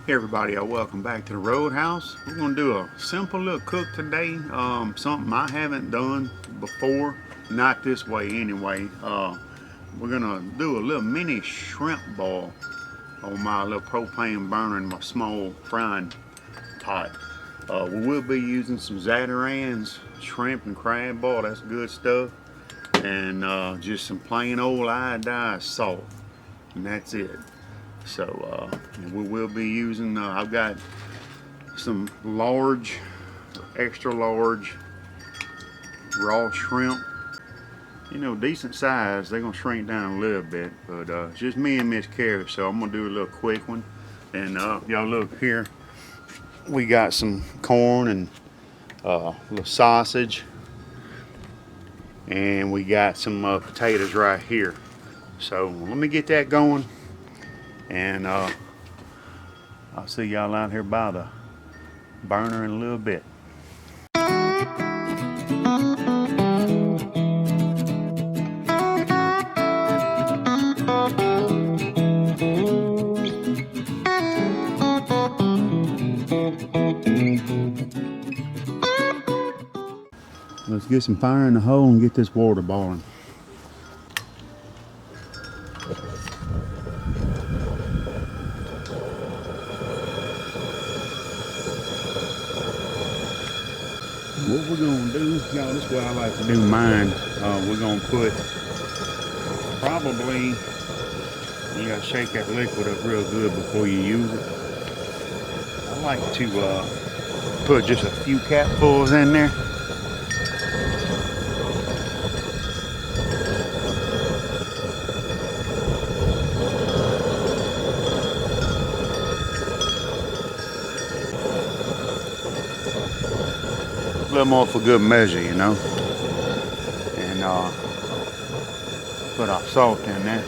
Hey everybody, welcome back to the Roadhouse. We're gonna do a simple little cook today. Something I haven't done before, not this way anyway. We're gonna do a little mini shrimp ball on my little propane burner in my small frying pot. We will be using some Zatarain's shrimp and crab ball. That's good stuff, and just some plain old iodized salt, and that's it. So we will be using, I've got some large, extra large raw shrimp. You know, decent size. They're going to shrink down a little bit, but it's just me and Miss Cary, so I'm going to do a little quick one. And y'all look here, we got some corn and a little sausage, and we got some potatoes right here. So let me get that going. And I'll see y'all out here by the burner in a little bit. Let's get some fire in the hole and get this water boiling. What we're gonna do, y'all, this is what I like to do mine. We're gonna put probably, you gotta shake that liquid up real good before you use it. I like to put just a few capfuls in there. A little more for good measure, you know. And put our salt in there.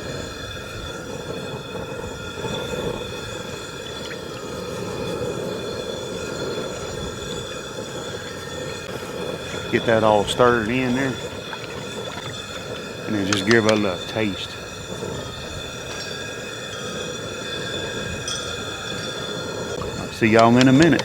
Get that all stirred in there. And then just give it a little taste. I'll see y'all in a minute.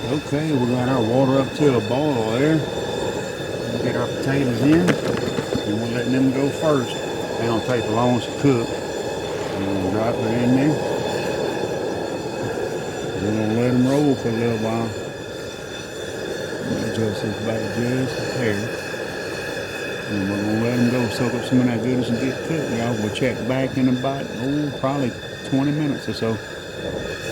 Okay, we got our water up to a boil there. We'll get our potatoes in, and we're letting them go first. They don't take long to cook. And we'll drop it in there. We're gonna let them roll for a little while. Adjust this back just a hair. And we're gonna let them go soak up some of that goodness and get cooked. Y'all, we'll check back in about, probably 20 minutes or so.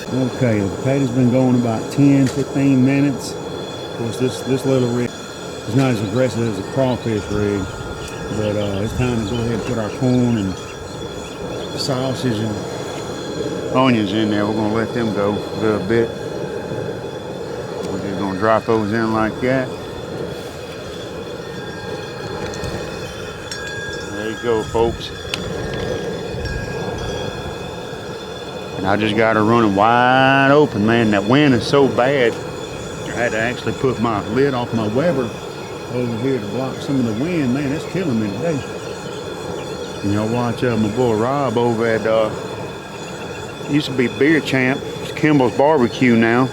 Okay, the potatoes been going about 10-15 minutes. Of course, this little rig is not as aggressive as a crawfish rig, but it's time to go ahead and put our corn and sausage and onions in there. We're gonna let them go a little bit. We're just gonna drop those in like that. There you go, folks. I just got her running wide open, man. That wind is so bad. I had to actually put my lid off my Weber over here to block some of the wind. Man, it's killing me today. And y'all watch my boy Rob over at, used to be Beer Champ. It's Kimball's Barbecue now.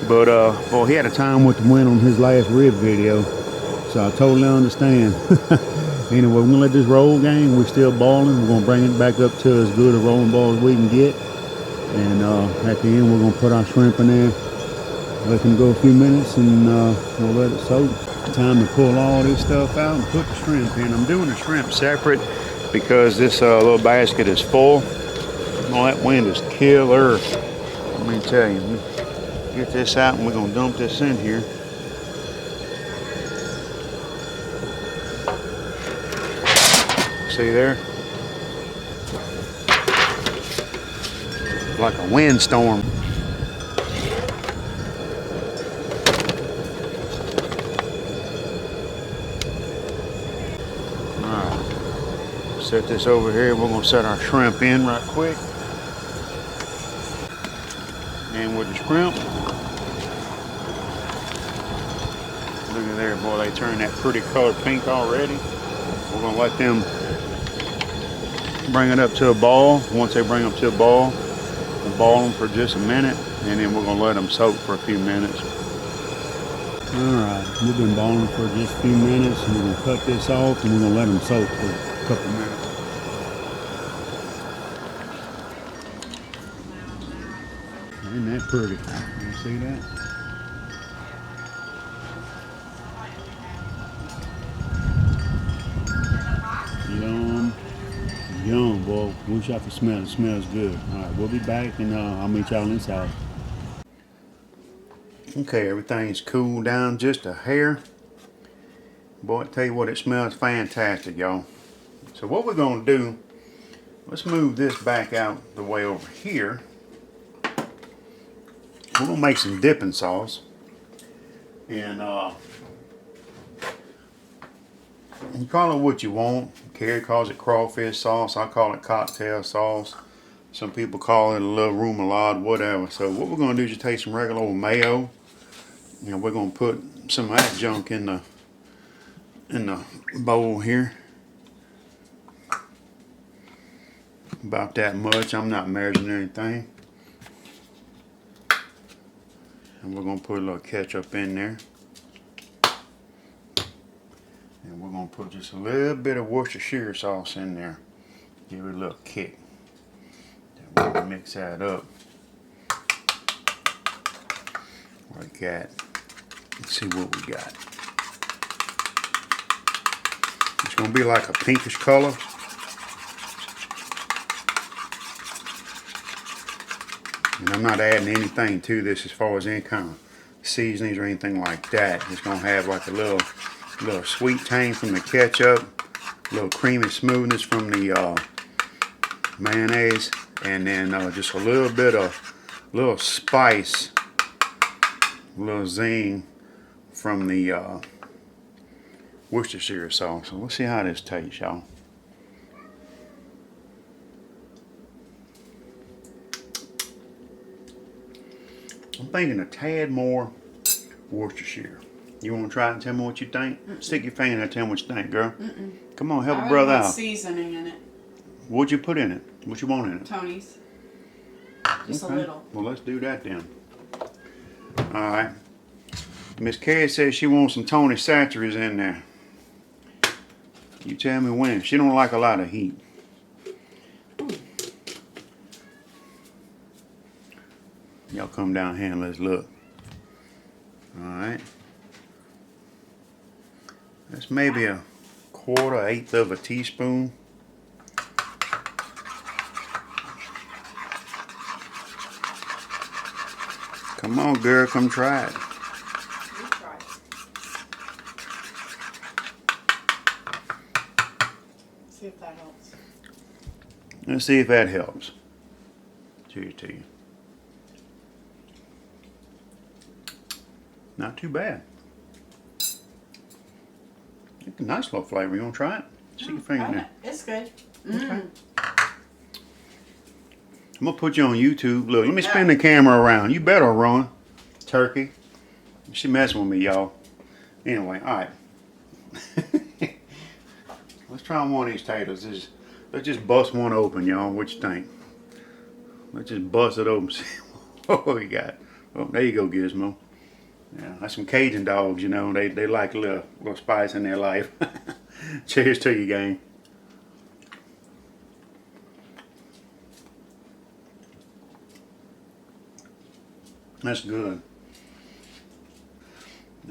But, boy, he had a time with the wind on his last rib video. So I totally understand. Anyway, we're going to let this roll, gang. We're still boiling. We're going to bring it back up to as good a rolling ball as we can get. And at the end, we're going to put our shrimp in there, let them go a few minutes, and we'll let it soak. Time to pull all this stuff out and put the shrimp in. I'm doing the shrimp separate because this little basket is full. All that wind is killer. Let me tell you, get this out and we're going to dump this in here. See there? Like a windstorm. Alright, set this over here. We're gonna set our shrimp in right quick. And with the shrimp, look at there, boy, they turned that pretty color pink already. We're gonna let them bring it up to a boil. Once they bring up to a boil, we'll boil them for just a minute, and then we're going to let them soak for a few minutes. Alright, we've been boiling for just a few minutes, and we're going to cut this off, and we're going to let them soak for a couple minutes. Isn't that pretty? You see that? Yum. Yum, boy. Wish I could smell it. It smells good. Alright, we'll be back, and I'll meet y'all inside. Okay, everything's cooled down just a hair. Boy, I tell you what, it smells fantastic, y'all. So what we're going to do, let's move this back out the way over here. We're going to make some dipping sauce. And you call it what you want. Cary calls it crawfish sauce. I call it cocktail sauce. Some people call it a little remoulade, whatever. So what we're going to do is just take some regular old mayo. And we're going to put some of that junk in the bowl here. About that much. I'm not measuring anything. And we're going to put a little ketchup in there. And we're going to put just a little bit of Worcestershire sauce in there. Give it a little kick. Then we're going to mix that up. Like that. Let's see what we got. It's going to be like a pinkish color. And I'm not adding anything to this as far as any kind of seasonings or anything like that. It's going to have like a little sweet tang from the ketchup, a little creamy smoothness from the mayonnaise, and then just a little bit of little spice, a little zing from the Worcestershire sauce. So let's see how this tastes, y'all. I'm thinking a tad more Worcestershire. You want to try it and tell me what you think? Stick your finger in and tell me what you think, girl. Come on, help a brother out. Seasoning in it. What'd you put in it? What you want in it? Tony's. Just a little. Well, let's do that then. Alright. Miss Cary says she wants some Tony Chachere's in there. You tell me when. She don't like a lot of heat. Y'all come down here and let's look. Alright. That's maybe a quarter, eighth of a teaspoon. Come on, girl, come try it. See if that helps. Let's see if that helps. Cheers to you. Not too bad. It's a nice little flavor. You want to try it? Stick your finger in there. It's good. Okay. I'm going to put you on YouTube. Look, let me spin the camera around. You better run, turkey. She messing with me, y'all. Anyway, alright. Let's try one of these taters. Let's just bust one open, y'all. What you think? Let's just bust it open. See what we got. Oh, there you go, Gizmo. Yeah, that's some Cajun dogs, you know. They like a little spice in their life. Cheers to you, gang. That's good.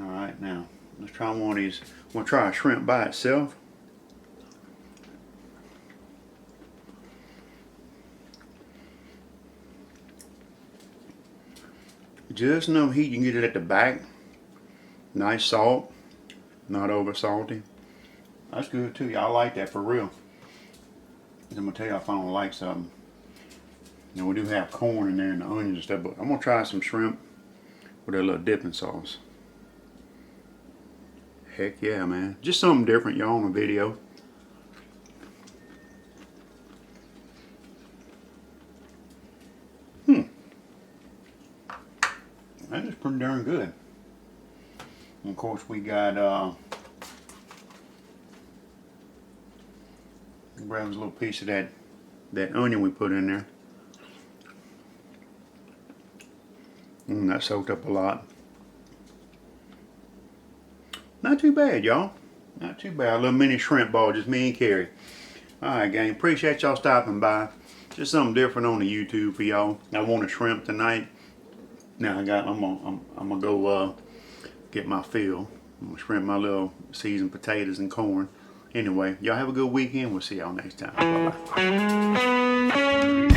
Alright, now, let's try one of these. I'm going to try a shrimp by itself. Just enough heat you can get it at the back. Nice salt. Not over salty. That's good too. Y'all like that for real. I'm going to tell you if I don't like something. Now we do have corn in there and the onions and stuff, but I'm going to try some shrimp with a little dipping sauce. Heck yeah, man. Just something different, y'all, on the video. That is pretty darn good. And of course we got grab a little piece of that that onion we put in there. That soaked up a lot. Not too bad, y'all. Not too bad. A little mini shrimp ball, just me and Cary. Alright, gang. Appreciate y'all stopping by. Just something different on the YouTube for y'all. I want a shrimp tonight. Now I'm gonna go get my fill. I'm gonna shrimp my little seasoned potatoes and corn. Anyway, y'all have a good weekend. We'll see y'all next time. Bye bye.